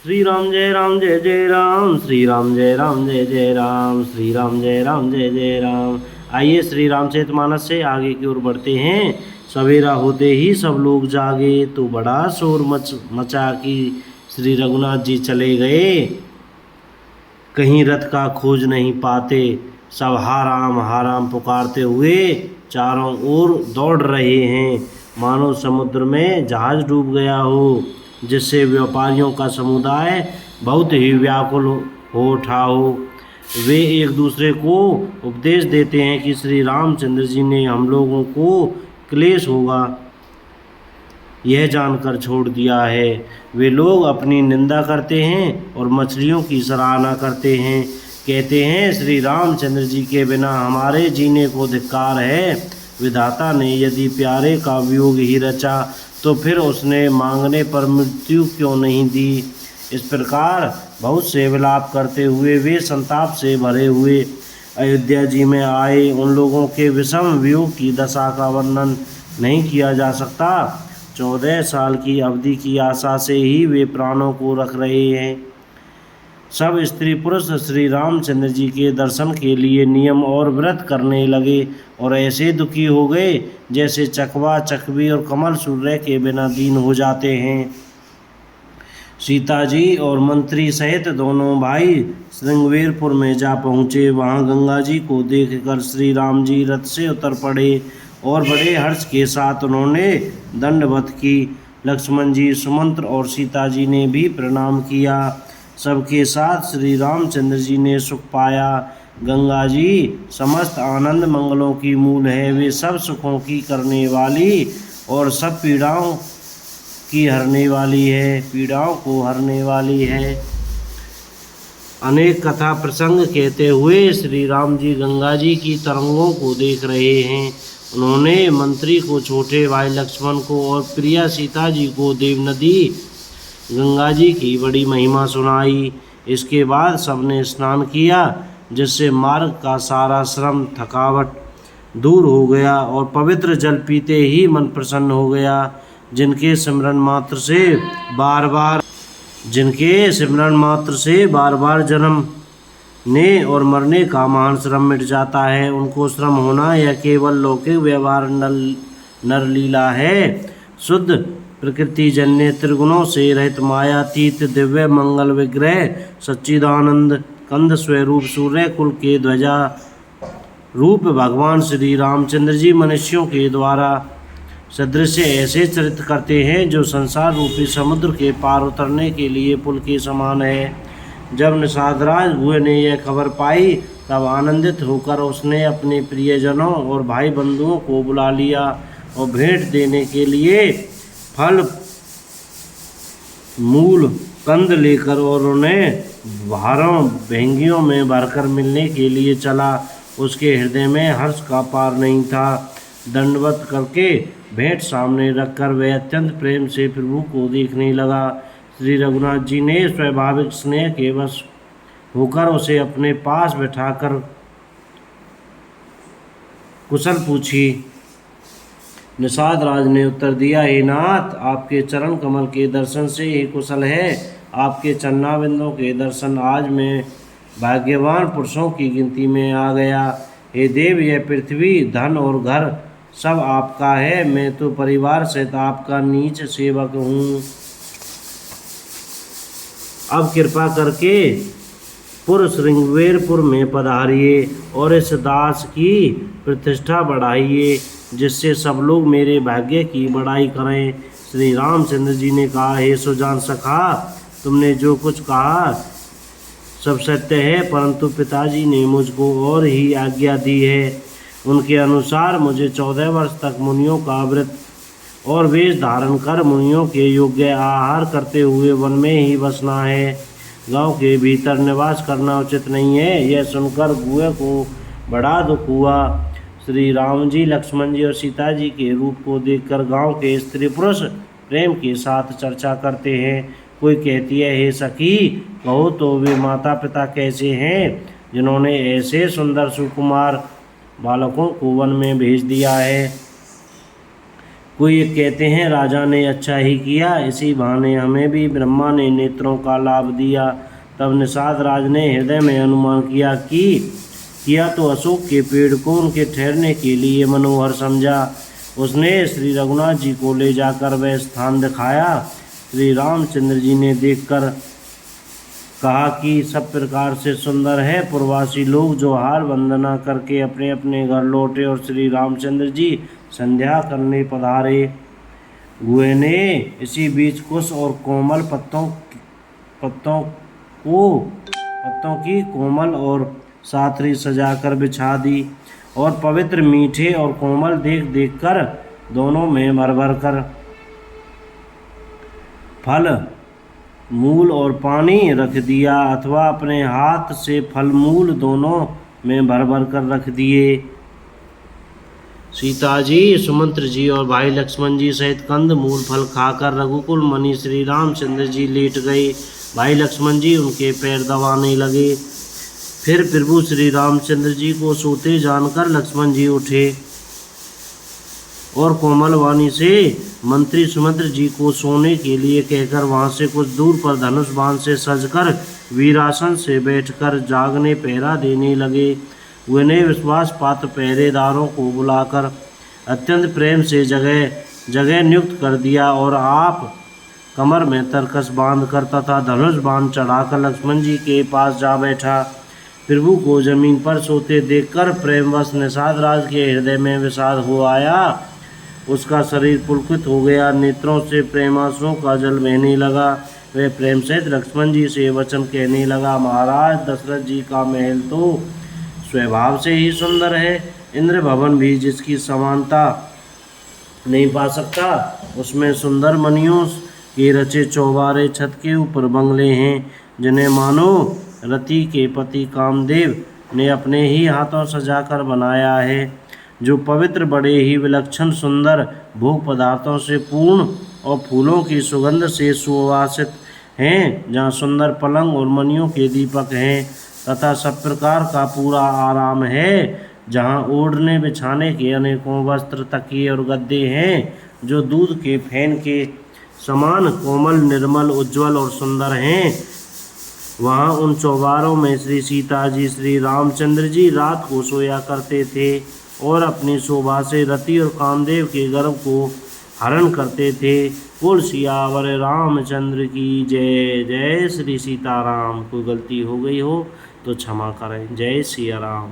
श्री राम जय जय राम, श्री राम जय जय राम, श्री राम जय जय राम। आइए श्री रामचरितमानस से आगे की ओर बढ़ते हैं। सवेरा होते ही सब लोग जागे तो बड़ा शोर मचा कि श्री रघुनाथ जी चले गए। कहीं रथ का खोज नहीं पाते, सब हा राम पुकारते हुए चारों ओर दौड़ रहे हैं, मानो समुद्र में जहाज डूब गया हो, जिससे व्यापारियों का समुदाय बहुत ही व्याकुल हो उठा हो। वे एक दूसरे को उपदेश देते हैं कि श्री रामचंद्र जी ने हम लोगों को क्लेश होगा यह जानकर छोड़ दिया है। वे लोग अपनी निंदा करते हैं और मछलियों की सराहना करते हैं, कहते हैं श्री रामचंद्र जी के बिना हमारे जीने को धिक्कार है। विधाता ने यदि प्यारे का वियोग ही रचा तो फिर उसने मांगने पर मृत्यु क्यों नहीं दी। इस प्रकार बहुत से विलाप करते हुए वे संताप से भरे हुए अयोध्या जी में आए। उन लोगों के विषम वियोग की दशा का वर्णन नहीं किया जा सकता। 14 साल की अवधि की आशा से ही वे प्राणों को रख रहे हैं। सब स्त्री पुरुष श्री रामचंद्र जी के दर्शन के लिए नियम और व्रत करने लगे और ऐसे दुखी हो गए जैसे चकवा चकवी और कमल सूर्य के बिना दीन हो जाते हैं। सीता जी और मंत्री सहित दोनों भाई श्रृंगवेरपुर में जा पहुँचे। वहाँ गंगा जी को देखकर श्री राम जी रथ से उतर पड़े और बड़े हर्ष के साथ उन्होंने दंडवत की। लक्ष्मण जी, सुमंत्र और सीता जी ने भी प्रणाम किया। सबके साथ श्री रामचंद्र जी ने सुख पाया। गंगा जी समस्त आनंद मंगलों की मूल है। वे सब सुखों की करने वाली और सब पीड़ाओं की हरने वाली है, पीड़ाओं को हरने वाली है। अनेक कथा प्रसंग कहते हुए श्री राम जी गंगा जी की तरंगों को देख रहे हैं। उन्होंने मंत्री को, छोटे भाई लक्ष्मण को और प्रिया सीता जी को देवनदी गंगा जी की बड़ी महिमा सुनाई। इसके बाद सबने स्नान किया, जिससे मार्ग का सारा श्रम थकावट दूर हो गया और पवित्र जल पीते ही मन प्रसन्न हो गया। जिनके सिमरन मात्र से बार बार जन्मने और मरने का महान श्रम मिट जाता है, उनको श्रम होना यह केवल लौकिक व्यवहार नरलीला है। शुद्ध प्रकृति जन्य त्रिगुणों से रहित मायातीत दिव्य मंगल विग्रह सच्चिदानंद कंद स्वरूप सूर्य कुल के ध्वजा रूप भगवान श्री रामचंद्र जी मनुष्यों के द्वारा सदृश ऐसे चरित्र करते हैं जो संसार रूपी समुद्र के पार उतरने के लिए पुल के समान है। जब निषादराज हुए ने यह खबर पाई तब आनंदित होकर उसने अपने प्रियजनों और भाई बंधुओं को बुला लिया और भेंट देने के लिए फल मूल कंद लेकर और उन्हें भारों भेंगियों में भरकर मिलने के लिए चला। उसके हृदय में हर्ष का पार नहीं था। दंडवत करके भेंट सामने रखकर वह अत्यंत प्रेम से प्रभु को देखने लगा। श्री रघुनाथ जी ने स्वाभाविक स्नेह के वश होकर उसे अपने पास बैठाकर कुशल पूछी। निषाद राज ने उत्तर दिया, हे नाथ, आपके चरण कमल के दर्शन से ही कुशल है। आपके चरणाबिंदों के दर्शन आज मैं भाग्यवान पुरुषों की गिनती में आ गया। हे देव, यह पृथ्वी, धन और घर सब आपका है। मैं तो परिवार सहित आपका नीच सेवक हूँ। अब कृपा करके श्रृंगवेरपुर में पधारिए और इस दास की प्रतिष्ठा बढ़ाइए, जिससे सब लोग मेरे भाग्य की बड़ाई करें। श्री रामचंद्र जी ने कहा, हे सुजान सखा, तुमने जो कुछ कहा सब सत्य है, परंतु पिताजी ने मुझको और ही आज्ञा दी है। उनके अनुसार मुझे 14 वर्ष तक मुनियों का व्रत और वेश धारण कर मुनियों के योग्य आहार करते हुए वन में ही बसना है। गांव के भीतर निवास करना उचित नहीं है। यह सुनकर गुहे को बड़ा दुख हुआ। श्री राम जी, लक्ष्मण जी और सीता जी के रूप को देखकर गांव के स्त्री पुरुष प्रेम के साथ चर्चा करते हैं। कोई कहती है, हे सखी, कहो तो वे माता पिता कैसे हैं जिन्होंने ऐसे सुंदर सुकुमार बालकों को वन में भेज दिया है। कोई कहते हैं राजा ने अच्छा ही किया, इसी बहाने हमें भी ब्रह्मा ने नेत्रों का लाभ दिया। तब निषाद राज ने हृदय में अनुमान किया तो अशोक के पेड़ को उनके ठहरने के लिए मनोहर समझा। उसने श्री रघुनाथ जी को ले जाकर वह स्थान दिखाया। श्री रामचंद्र जी ने देखकर कहा कि सब प्रकार से सुंदर है। पूर्ववासी लोग जो हार वंदना करके अपने अपने घर लौटे और श्री रामचंद्र जी संध्या करने पधारे हुए ने इसी बीच कुश और कोमल पत्तों की कोमल और साथरी सजाकर बिछा दी और पवित्र मीठे और कोमल देख कर दोनों में भर भर कर फल मूल और पानी रख दिया, अथवा अपने हाथ से फल मूल दोनों में भर भर कर रख दिए। सीता जी, सुमंत्र जी और भाई लक्ष्मण जी सहित कंद मूल फल खाकर रघुकुल मणि श्री रामचंद्र जी लेट गए। भाई लक्ष्मण जी उनके पैर दबाने लगे। फिर प्रभु श्री रामचंद्र जी को सोते जानकर लक्ष्मण जी उठे और कोमल वाणी से मंत्री सुमंत्र जी को सोने के लिए कहकर वहां से कुछ दूर पर धनुष बाण से सजकर वीरासन से बैठकर जागने पहरा देने लगे। उन्हें विश्वास पात्र पहरेदारों को बुलाकर अत्यंत प्रेम से जगह नियुक्त कर दिया और आप कमर में तरकस बांधकर तथा धनुष बाण चढ़ाकर लक्ष्मण जी के पास जा बैठा। प्रभु को जमीन पर सोते देखकर प्रेमवश निषाद राज के हृदय में विषाद हो आया। उसका शरीर पुलकित हो गया, नेत्रों से प्रेमाश्रुओं का जल बहने लगा। वह प्रेम सहित लक्ष्मण जी से वचन कहने लगा, महाराज दशरथ जी का महल तो स्वभाव से ही सुंदर है। इंद्र भवन भी जिसकी समानता नहीं पा सकता। उसमें सुंदर मणियों के रचे चौबारे छत के ऊपर बंगले हैं, जिन्हें मानो रति के पति कामदेव ने अपने ही हाथों सजाकर बनाया है, जो पवित्र बड़े ही विलक्षण सुंदर भोग पदार्थों से पूर्ण और फूलों की सुगंध से सुवासित हैं, जहाँ सुंदर पलंग और मणियों के दीपक हैं तथा सब प्रकार का पूरा आराम है, जहाँ ओढ़ने बिछाने के अनेकों वस्त्र तकिए और गद्दे हैं, जो दूध के फैन के समान कोमल निर्मल उज्ज्वल और सुंदर हैं। वहाँ उन चौबारों में श्री सीता जी श्री रामचंद्र जी रात को सोया करते थे और अपनी शोभा से रति और कामदेव के गर्भ को हरण करते थे। बोल सियावर रामचंद्र की जय। जय श्री सीताराम। कोई गलती हो गई हो तो क्षमा करें। जय सिया राम।